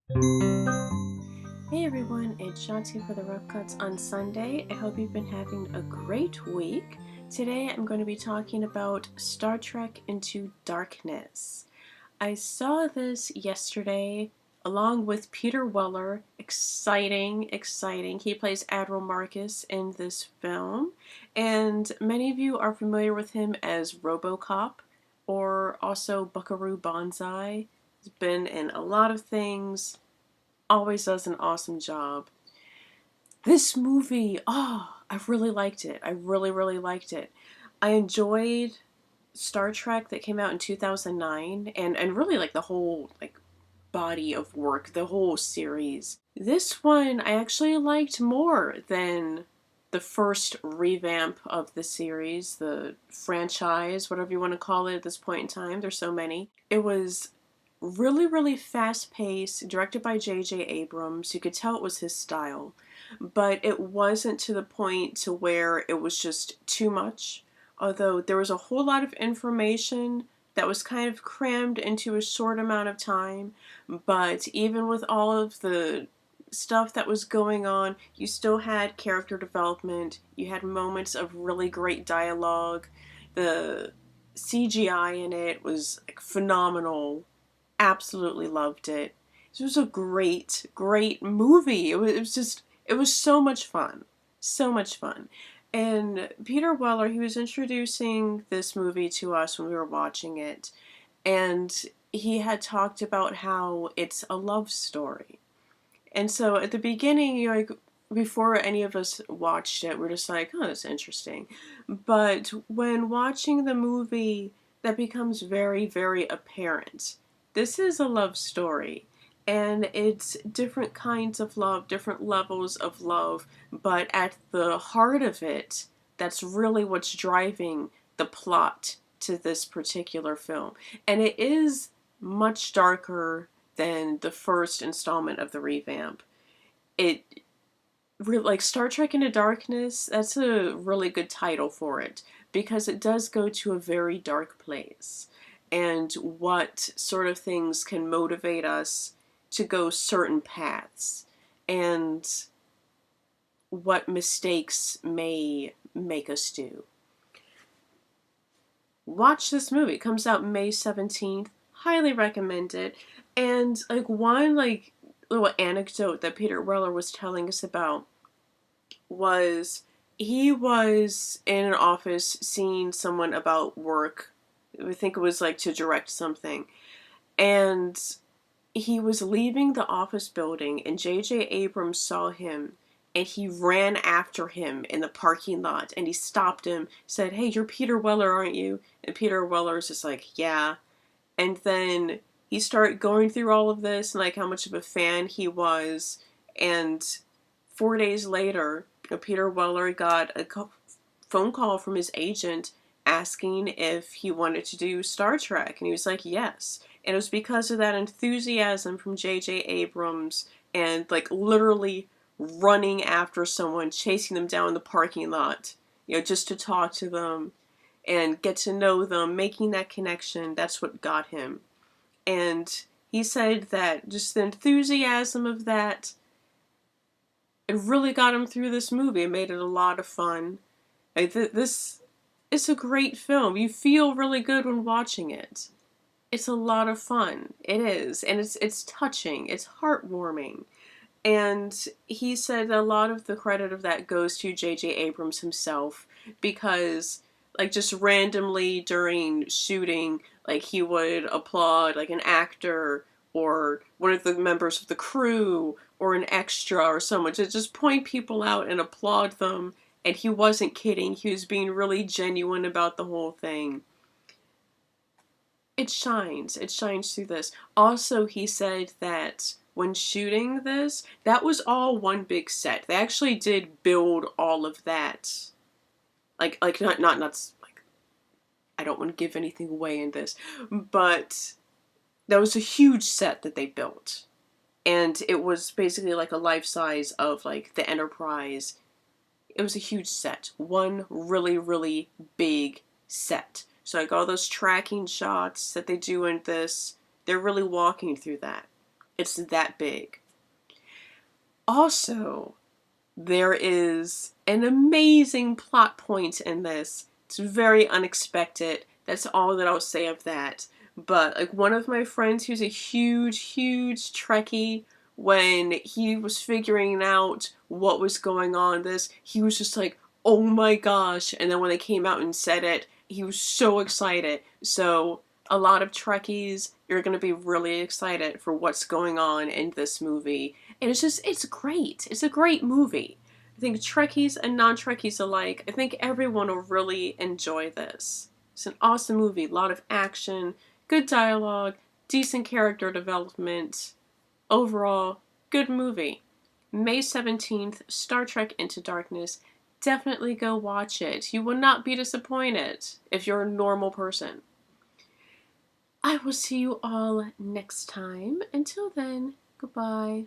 Hey everyone, it's Shanti for the Rough Cuts on Sunday. I hope you've been having a great week. Today I'm going to be talking about Star Trek Into Darkness. I saw this yesterday along with Peter Weller. Exciting, exciting. He plays Admiral Marcus in this film, and many of you are familiar with him as RoboCop or also Buckaroo Banzai. He's been in a lot of things, always does an awesome job. This movie, I really liked it. I really, really liked it. I enjoyed Star Trek that came out in 2009 and really like the whole body of work, the whole series. This one I actually liked more than the first revamp of the series, the franchise, whatever you want to call it at this point in time. There's so many. It was really, really fast paced, directed by JJ Abrams. You could tell it was his style, but it wasn't to the point to where it was just too much. Although there was a whole lot of information that was kind of crammed into a short amount of time, but even with all of the stuff that was going on, you still had character development. You had moments of really great dialogue. The CGI in it was like phenomenal. Absolutely loved it. It was a great, great movie. It was so much fun. So much fun. And Peter Weller, he was introducing this movie to us when we were watching it. And he had talked about how it's a love story. And so at the beginning, before any of us watched it, we're just like, oh, that's interesting. But when watching the movie, that becomes very, very apparent. This is a love story, and it's different kinds of love, different levels of love, but at the heart of it, that's really what's driving the plot to this particular film. And it is much darker than the first installment of the revamp. It like Star Trek Into Darkness, that's a really good title for it because it does go to a very dark place. And what sort of things can motivate us to go certain paths, and what mistakes may make us do. Watch this movie. It comes out May 17th. Highly recommend it. And one little anecdote that Peter Weller was telling us about was he was in an office seeing someone about work. I think it was like to direct something. And he was leaving the office building and JJ Abrams saw him and he ran after him in the parking lot and he stopped him, said, "Hey, you're Peter Weller, aren't you?" And Peter Weller's just like, "Yeah." And then he started going through all of this and like how much of a fan he was. And 4 days later, Peter Weller got a phone call from his agent asking if he wanted to do Star Trek, and he was like, yes. And it was because of that enthusiasm from J.J. Abrams and like literally running after someone, chasing them down the parking lot, just to talk to them and get to know them, making that connection. That's what got him. And he said that just the enthusiasm of that, it really got him through this movie. It made it a lot of fun. This is a great film. You feel really good when watching it. It's a lot of fun. It is. And it's touching. It's heartwarming. And he said a lot of the credit of that goes to J.J. Abrams himself because, like, just randomly during shooting, like, he would applaud, like, an actor or one of the members of the crew or an extra or someone to just point people out and applaud them. And he wasn't kidding. He was being really genuine about the whole thing. It shines. It shines through this. Also, he said that when shooting this, that was all one big set. They actually did build all of that. Not like, I don't want to give anything away in this, but that was a huge set that they built. And it was basically like a life size of like the Enterprise. It was a huge set. One really, really big set. So like all those tracking shots that they do in this, they're really walking through that. It's that big. Also, there is an amazing plot point in this. It's very unexpected. That's all that I'll say of that. But like one of my friends who's a huge Trekkie, when he was figuring out what was going on in this, he was just like, oh my gosh. And then when they came out and said it, he was so excited. So a lot of Trekkies, you're going to be really excited for what's going on in this movie. And it's great. It's a great movie. I think Trekkies and non-Trekkies alike, I think everyone will really enjoy this. It's an awesome movie. A lot of action, good dialogue, decent character development. Overall, good movie. May 17th, Star Trek Into Darkness. Definitely go watch it. You will not be disappointed if you're a normal person. I will see you all next time. Until then, goodbye.